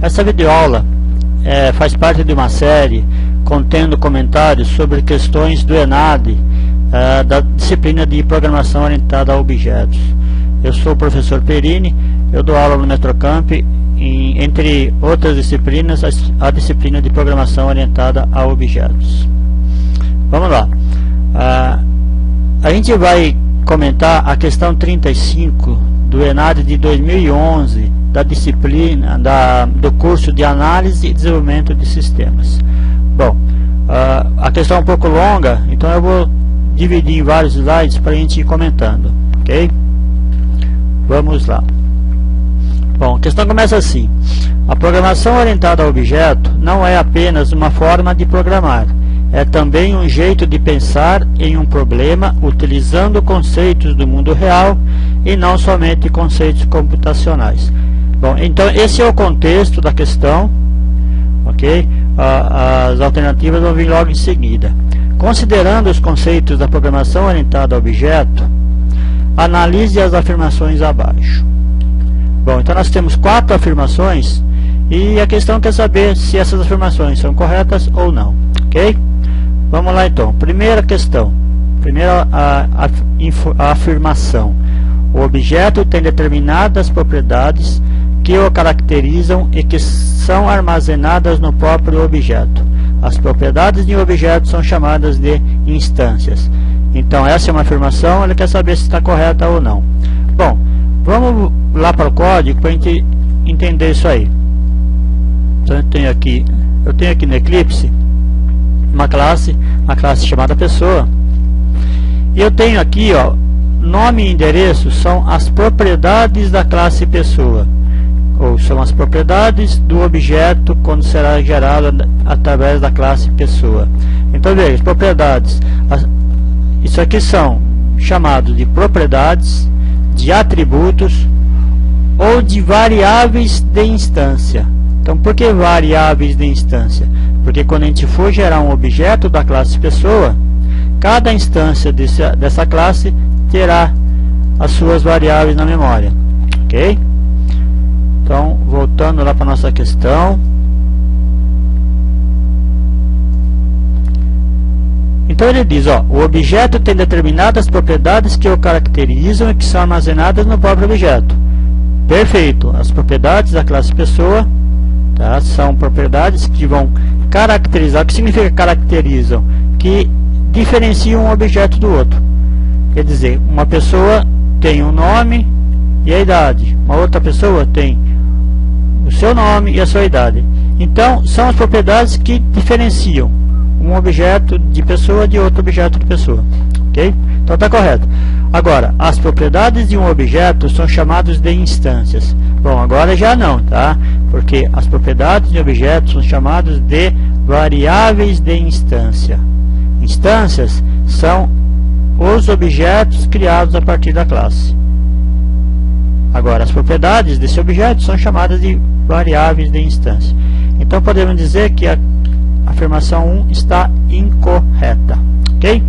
Essa videoaula faz parte de uma série contendo comentários sobre questões do ENAD, da disciplina de Programação Orientada a Objetos. Eu sou o professor Perini, eu dou aula no Metrocamp, entre outras disciplinas, a disciplina de Programação Orientada a Objetos. Vamos lá. A gente vai comentar a questão 35 do ENAD de 2011, da disciplina do curso de Análise e Desenvolvimento de Sistemas. Bom, a questão é um pouco longa, então eu vou dividir em vários slides para a gente ir comentando, ok? Vamos lá. Bom, a questão começa assim: a programação orientada a objeto não é apenas uma forma de programar, é também um jeito de pensar em um problema utilizando conceitos do mundo real e não somente conceitos computacionais. Bom, então esse é o contexto da questão, ok? As alternativas vão vir logo em seguida. Considerando os conceitos da programação orientada a objeto, analise as afirmações abaixo. Bom, então nós temos 4 afirmações e a questão quer saber se essas afirmações são corretas ou não, ok? Vamos lá então. Primeira questão, primeira a afirmação: o objeto tem determinadas propriedades que o caracterizam e que são armazenadas no próprio objeto. As propriedades de um objeto são chamadas de instâncias. Então essa é uma afirmação, ele quer saber se está correta ou não. Bom, vamos lá para o código para a gente entender isso aí. Então eu tenho aqui no Eclipse uma classe chamada pessoa, e eu tenho aqui, ó, nome e endereço são as propriedades da classe pessoa, ou são as propriedades do objeto quando será gerado através da classe pessoa. Então veja, as propriedades, isso aqui são chamados de propriedades, de atributos ou de variáveis de instância. Então por que variáveis de instância? Porque quando a gente for gerar um objeto da classe pessoa, cada instância dessa classe terá as suas variáveis na memória, ok? Então, voltando lá para a nossa questão. Então ele diz, ó, o objeto tem determinadas propriedades que o caracterizam e que são armazenadas no próprio objeto. Perfeito. As propriedades da classe pessoa, tá, são propriedades que vão caracterizar. O que significa caracterizam? Que diferenciam um objeto do outro. Quer dizer, uma pessoa tem um nome e a idade. Uma outra pessoa tem o seu nome e a sua idade. Então, são as propriedades que diferenciam um objeto de pessoa de outro objeto de pessoa, ok? Então está correto. Agora, as propriedades de um objeto são chamadas de instâncias. Bom, agora já não, tá? Porque as propriedades de objetos são chamadas de variáveis de instância. Instâncias são os objetos criados a partir da classe. Agora, as propriedades desse objeto são chamadas de variáveis de instância. Então podemos dizer que a afirmação 1 está incorreta, ok?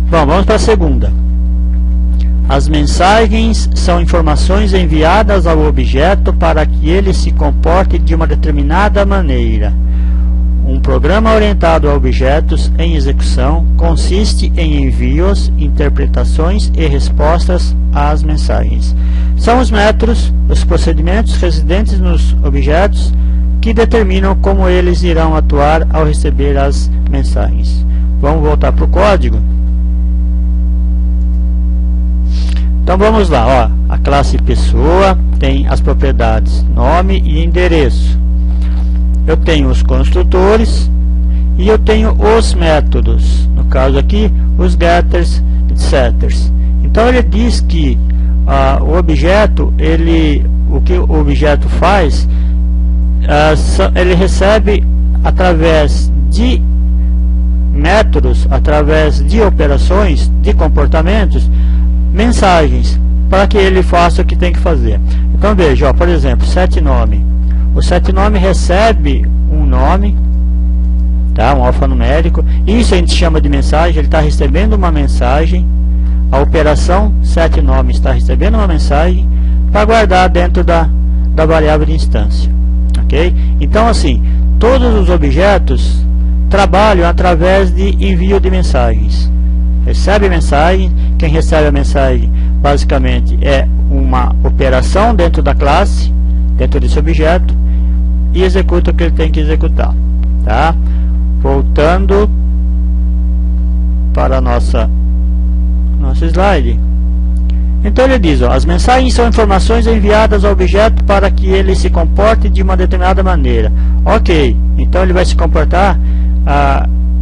Bom, vamos para a segunda. As mensagens são informações enviadas ao objeto para que ele se comporte de uma determinada maneira. Um programa orientado a objetos em execução consiste em envios, interpretações e respostas às mensagens. São os métodos, os procedimentos residentes nos objetos que determinam como eles irão atuar ao receber as mensagens. Vamos voltar para o código. Então vamos lá, ó. A classe pessoa tem as propriedades nome e endereço. Eu tenho os construtores e eu tenho os métodos, no caso aqui os getters e setters. Então ele diz que o objeto, o que o objeto faz, ele recebe através de métodos, através de operações, de comportamentos, mensagens para que ele faça o que tem que fazer. Então veja, ó, por exemplo, setNome. O setNome recebe um nome, tá, um alfanumérico. Isso a gente chama de mensagem. Ele está recebendo uma mensagem. A operação setNome está recebendo uma mensagem para guardar dentro da da variável de instância. Ok? Então, assim, todos os objetos trabalham através de envio de mensagens. Recebe mensagem, quem recebe a mensagem basicamente é uma operação dentro da classe, dentro desse objeto, e executa o que ele tem que executar. Tá? Voltando para nosso slide. Então ele diz, ó, as mensagens são informações enviadas ao objeto para que ele se comporte de uma determinada maneira. Ok, então ele vai se comportar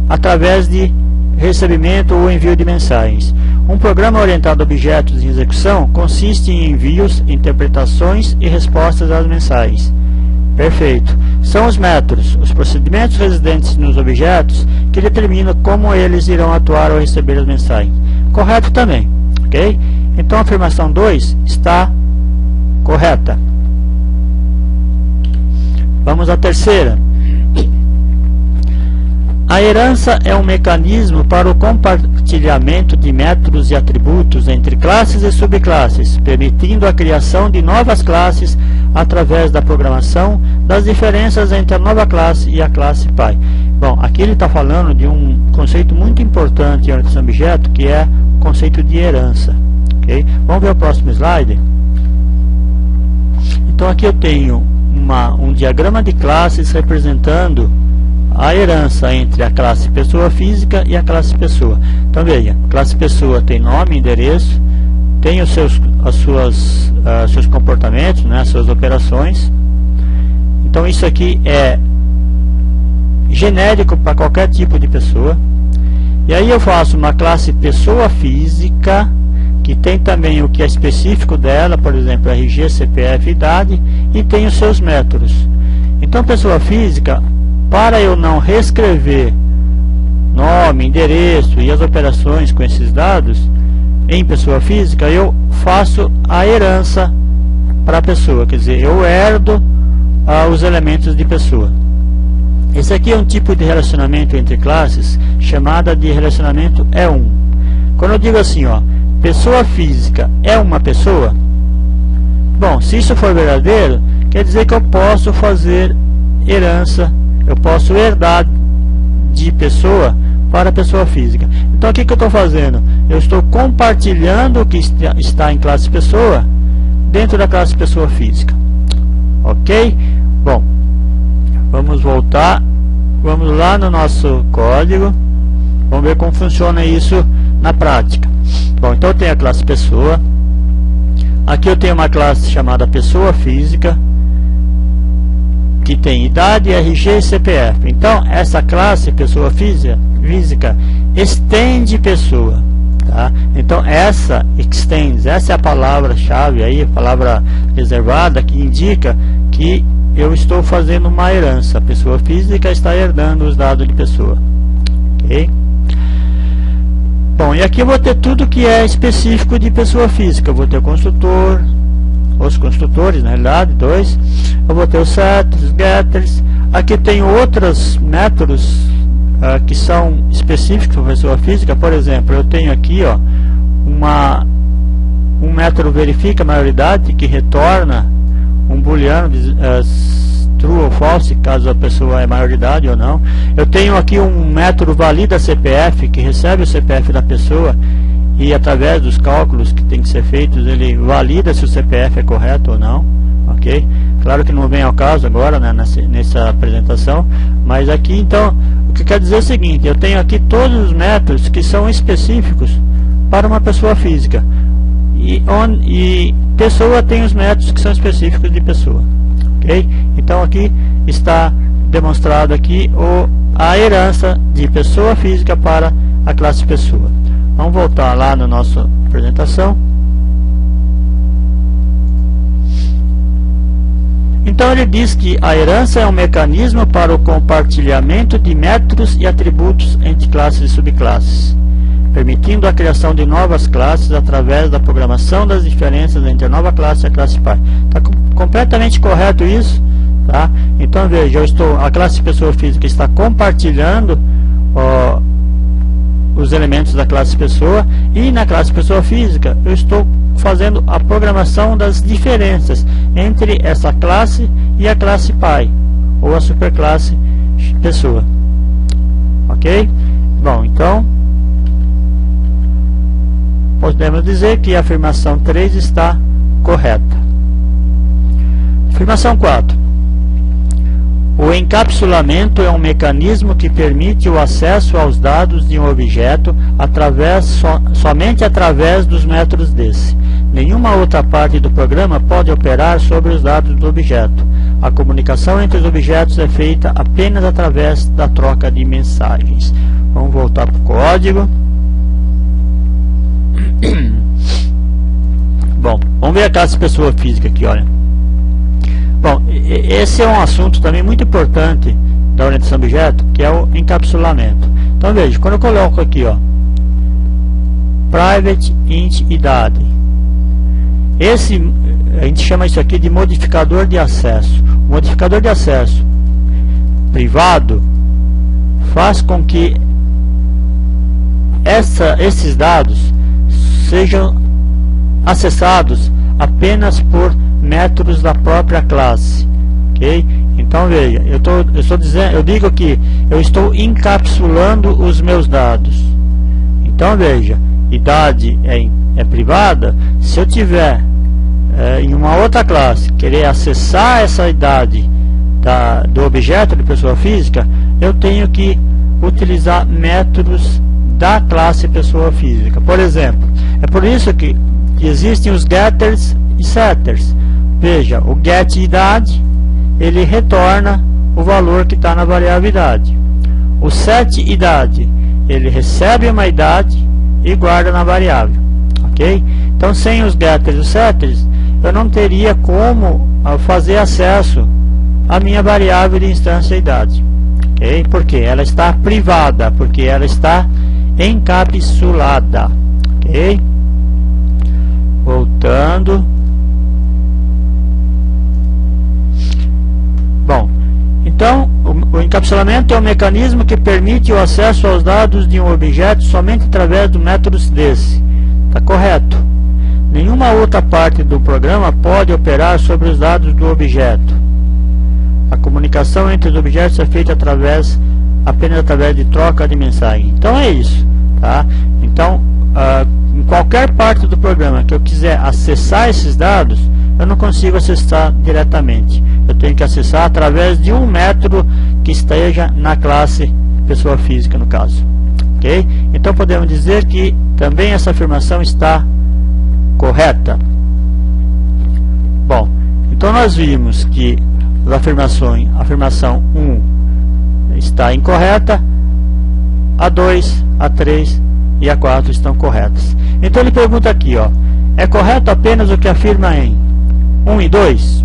através de recebimento ou envio de mensagens. Um programa orientado a objetos em execução consiste em envios, interpretações e respostas às mensagens. Perfeito. São os métodos, os procedimentos residentes nos objetos que determinam como eles irão atuar ao receber as mensagens. Correto também, ok? Então a afirmação 2 está correta. Vamos à terceira. A herança é um mecanismo para o compartilhamento de métodos e atributos entre classes e subclasses, permitindo a criação de novas classes através da programação das diferenças entre a nova classe e a classe pai. Bom, aqui ele está falando de um conceito muito importante em orientação a objeto, que é o conceito de herança. Okay? Vamos ver o próximo slide? Então aqui eu tenho um diagrama de classes representando a herança entre a classe pessoa física e a classe pessoa. Então veja, a classe pessoa tem nome, endereço, tem os seus comportamentos, né, as suas operações. Então isso aqui é genérico para qualquer tipo de pessoa. E aí eu faço uma classe pessoa física, que tem também o que é específico dela, por exemplo, RG, CPF, idade, e tem os seus métodos. Então pessoa física, para eu não reescrever nome, endereço e as operações com esses dados em pessoa física, eu faço a herança para a pessoa, quer dizer, eu herdo os elementos de pessoa. Esse aqui é um tipo de relacionamento entre classes chamada de relacionamento E1. Quando eu digo assim, ó, pessoa física é uma pessoa, bom, se isso for verdadeiro, quer dizer que eu posso fazer herança, eu posso herdar de pessoa para pessoa física. Então o que eu estou fazendo? Eu estou compartilhando o que está em classe pessoa dentro da classe pessoa física. Ok? Bom, vamos voltar, vamos lá no nosso código, vamos ver como funciona isso na prática. Bom, então eu tenho a classe pessoa, aqui eu tenho uma classe chamada pessoa física, que tem idade, RG e CPF. Então, essa classe, pessoa física, estende pessoa. Tá? Então, essa extends, essa é a palavra-chave aí, a palavra reservada, que indica que eu estou fazendo uma herança. A pessoa física está herdando os dados de pessoa. Ok? Bom, e aqui eu vou ter tudo que é específico de pessoa física. Eu vou ter o construtor, os construtores, na realidade, dois. Eu vou ter os setters, os getters. Aqui tem outros métodos que são específicos para pessoa física. Por exemplo, eu tenho aqui, ó, um método verifica a maioridade, que retorna um booleano true ou false, caso a pessoa é maioridade ou não. Eu tenho aqui um método valida CPF, que recebe o CPF da pessoa e através dos cálculos que tem que ser feitos, ele valida se o CPF é correto ou não. Ok? Claro que não vem ao caso agora, né, nessa apresentação, mas aqui então, o que quer dizer é o seguinte: eu tenho aqui todos os métodos que são específicos para uma pessoa física, e pessoa tem os métodos que são específicos de pessoa. Ok? Então aqui está demonstrado aqui a herança de pessoa física para a classe pessoa. Vamos voltar lá na nossa apresentação. Então ele diz que a herança é um mecanismo para o compartilhamento de métodos e atributos entre classes e subclasses, permitindo a criação de novas classes através da programação das diferenças entre a nova classe e a classe pai. Está completamente correto isso, tá? Então veja, a classe pessoa física está compartilhando os elementos da classe pessoa, e na classe pessoa física eu estou fazendo a programação das diferenças entre essa classe e a classe pai, ou a superclasse pessoa. Ok? Bom, então podemos dizer que a afirmação 3 está correta. Afirmação 4. O encapsulamento é um mecanismo que permite o acesso aos dados de um objeto somente através dos métodos desse. Nenhuma outra parte do programa pode operar sobre os dados do objeto. A comunicação entre os objetos é feita apenas através da troca de mensagens. Vamos voltar para o código. Bom, vamos ver a classe pessoa física aqui, olha. Bom, esse é um assunto também muito importante da orientação a objeto, que é o encapsulamento. Então veja, quando eu coloco aqui, ó, private int idade, a gente chama isso aqui de modificador de acesso. O modificador de acesso privado faz com que esses dados sejam acessados apenas por métodos da própria classe, ok? Então veja, eu digo que eu estou encapsulando os meus dados. Então veja, idade é privada. Se eu tiver em uma outra classe querer acessar essa idade do objeto de pessoa física, eu tenho que utilizar métodos da classe pessoa física. Por exemplo, é por isso que existem os getters e setters. Veja, o get idade, ele retorna o valor que está na variável idade. O set idade, ele recebe uma idade e guarda na variável, ok? Então, sem os getters e os setters, eu não teria como fazer acesso à minha variável de instância idade, ok? Porque ela está privada, porque ela está encapsulada, ok? Voltando. Bom, então o encapsulamento é um mecanismo que permite o acesso aos dados de um objeto somente através do método desse. Está correto. Nenhuma outra parte do programa pode operar sobre os dados do objeto. A comunicação entre os objetos é feita apenas através de troca de mensagem. Então é isso, tá? Então, em qualquer parte do programa que eu quiser acessar esses dados, eu não consigo acessar diretamente. Eu tenho que acessar através de um método que esteja na classe pessoa física, no caso. Ok? Então podemos dizer que também essa afirmação está correta. Bom, então nós vimos que a afirmação 1 está incorreta, a 2, a 3 e a 4 estão corretas. Então ele pergunta aqui, ó, é correto apenas o que afirma em 1 e 2?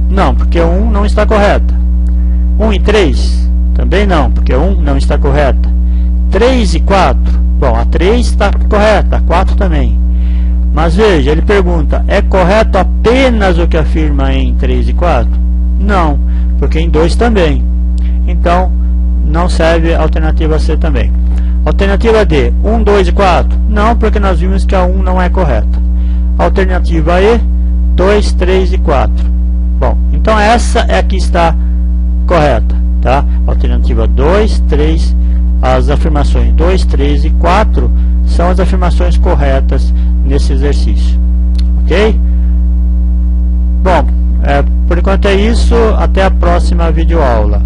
Não, porque 1 não está correta. 1 e 3? Também não, porque 1 não está correta. 3 e 4? Bom, a 3 está correta, a 4 também. Mas veja, ele pergunta, é correto apenas o que afirma em 3 e 4? Não, porque em 2 também. Então, não serve a alternativa C também. Alternativa D, 1, 2 e 4? Não, porque nós vimos que a 1 não é correta. Alternativa E, 2, 3 e 4. Bom, então essa é a que está correta, tá? Alternativa 2, 3, as afirmações 2, 3 e 4 são as afirmações corretas nesse exercício, ok? Bom, por enquanto é isso, até a próxima videoaula.